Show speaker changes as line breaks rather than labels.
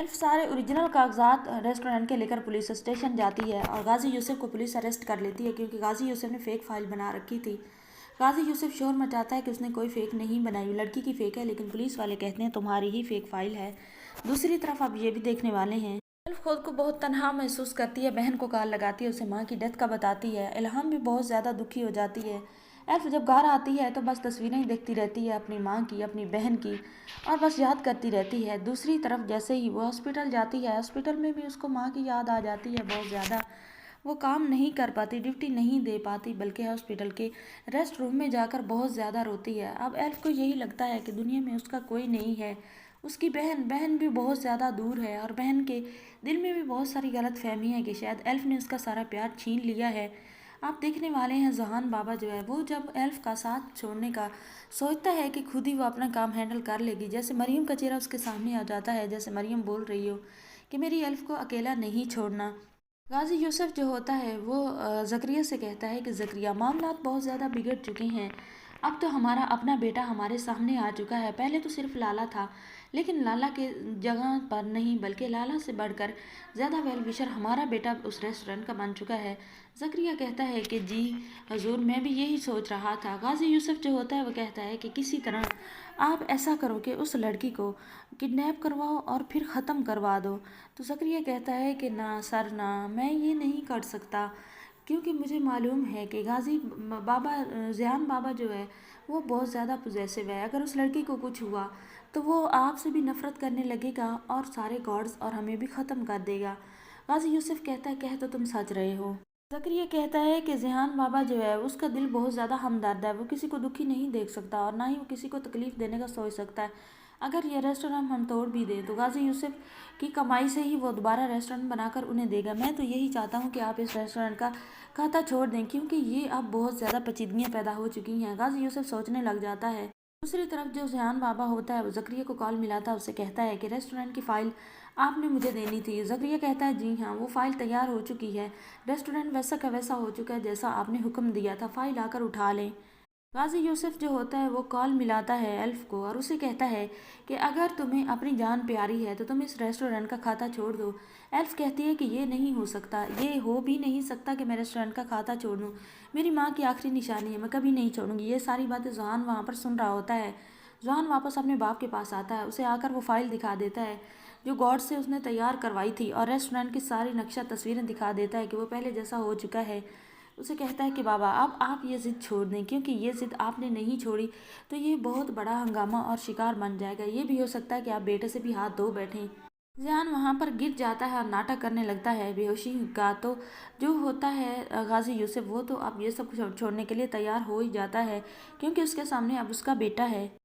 Elf सारे original कागजात restaurant के लेकर पुलिस स्टेशन जाती है और गाजी यूसुफ को पुलिस अरेस्ट कर लेती है क्योंकि गाजी यूसुफ ने फेक फाइल बना रखी थी। गाजी यूसुफ शोर मचाता है कि उसने कोई फेक नहीं बनाई, वो लड़की की फेक है, लेकिन पुलिस वाले कहते हैं तुम्हारी ही फेक फाइल है। दूसरी तरफ आप ये भी देखने वाले हैं, एल्फ खुद को बहुत तनहा महसूस करती है, बहन को कॉल लगाती है, उसे माँ की डेथ का बताती है। इल्हाम भी बहुत ज़्यादा दुखी हो जाती है। एल्फ जब घर आती है तो बस तस्वीरें ही देखती रहती है अपनी माँ की, अपनी बहन की, और बस याद करती रहती है। दूसरी तरफ जैसे ही वो हॉस्पिटल जाती है, हॉस्पिटल में भी उसको माँ की याद आ जाती है बहुत ज़्यादा। वो काम नहीं कर पाती, ड्यूटी नहीं दे पाती, बल्कि हॉस्पिटल के रेस्ट रूम में जाकर बहुत ज़्यादा रोती है। अब एल्फ को यही लगता है कि दुनिया में उसका कोई नहीं है। उसकी बहन भी बहुत ज़्यादा दूर है और बहन के दिल में भी बहुत सारी गलत फहमी है कि शायद एल्फ ने उसका सारा प्यार छीन लिया है। आप देखने वाले हैं जहान बाबा जो है वो जब एल्फ का साथ छोड़ने का सोचता है कि खुद ही वो अपना काम हैंडल कर लेगी, जैसे मरियम का चेहरा उसके सामने आ जाता है, जैसे मरियम बोल रही हो कि मेरी एल्फ को अकेला नहीं छोड़ना। गाजी यूसुफ जो होता है वो ज़करिया से कहता है कि ज़करिया मामलात बहुत ज़्यादा बिगड़ चुके हैं, अब तो हमारा अपना बेटा हमारे सामने आ चुका है। पहले तो सिर्फ लाला था, लेकिन लाला के जगह पर नहीं बल्कि लाला से बढ़कर ज़्यादा वेल विशर हमारा बेटा उस रेस्टोरेंट का बन चुका है। ज़करिया कहता है कि जी हजूर, मैं भी यही सोच रहा था। गाजी यूसुफ जो होता है वो कहता है कि किसी तरह आप ऐसा करो कि उस लड़की को किडनैप करवाओ और फिर ख़त्म करवा दो। तो ज़करिया कहता है कि ना सर ना, मैं ये नहीं कर सकता, क्योंकि मुझे मालूम है कि गाजी बाबा ज़ियान बाबा जो है वो बहुत ज़्यादा पॉजेसिव है। अगर उस लड़की को कुछ हुआ तो वो आपसे भी नफ़रत करने लगेगा और सारे गॉड्स और हमें भी ख़त्म कर देगा। गाजी यूसुफ कहता है कह तो तुम सच रहे हो। ज़करिया कहता है कि ज़ियान बाबा जो है उसका दिल बहुत ज़्यादा हमदर्द है, वो किसी को दुखी नहीं देख सकता और ना ही वो किसी को तकलीफ़ देने का सोच सकता है। अगर ये रेस्टोरेंट हम तोड़ भी दें तो गाजी यूसुफ की कमाई से ही वो दोबारा रेस्टोरेंट बनाकर उन्हें देगा। मैं तो यही चाहता हूँ कि आप इस रेस्टोरेंट का खाता छोड़ दें, क्योंकि ये अब बहुत ज़्यादा पेचीदगियाँ पैदा हो चुकी हैं। गाजी यूसुफ सोचने लग जाता है। दूसरी तरफ जो ज़ियान बाबा होता है वो ज़करिया को कॉल मिलाता है, उससे कहता है कि रेस्टोरेंट की फ़ाइल आपने मुझे देनी थी। ज़करिया कहता है जी हाँ, वो फ़ाइल तैयार हो चुकी है, रेस्टोरेंट वैसा का वैसा हो चुका है जैसा आपने हुक्म दिया था, फ़ाइल आकर उठा लें। गाजी यूसुफ जो होता है वो कॉल मिलाता है एल्फ को और उसे कहता है कि अगर तुम्हें अपनी जान प्यारी है तो तुम इस रेस्टोरेंट का खाता छोड़ दो। एल्फ कहती है कि ये नहीं हो सकता, ये हो भी नहीं सकता कि मैं रेस्टोरेंट का खाता छोड़ दूँ, मेरी माँ की आखिरी निशानी है, मैं कभी नहीं छोड़ूंगी। ये सारी बातें जहान वहाँ पर सुन रहा होता है। जहान वापस अपने बाप के पास आता है, उसे आकर वो फाइल दिखा देता है जो गॉड से उसने तैयार करवाई थी और रेस्टोरेंट की सारी नक्शा तस्वीरें दिखा देता है कि वो पहले जैसा हो चुका है। उसे कहता है कि बाबा अब आप ये ज़िद छोड़ दें, क्योंकि ये ज़िद आपने नहीं छोड़ी तो ये बहुत बड़ा हंगामा और शिकार बन जाएगा। ये भी हो सकता है कि आप बेटे से भी हाथ धो बैठें। ज़ियान वहाँ पर गिर जाता है और नाटक करने लगता है बेहोशी का। तो जो होता है गाजी यूसुफ वो तो अब ये सब छोड़ने के लिए तैयार हो ही जाता है, क्योंकि उसके सामने अब उसका बेटा है।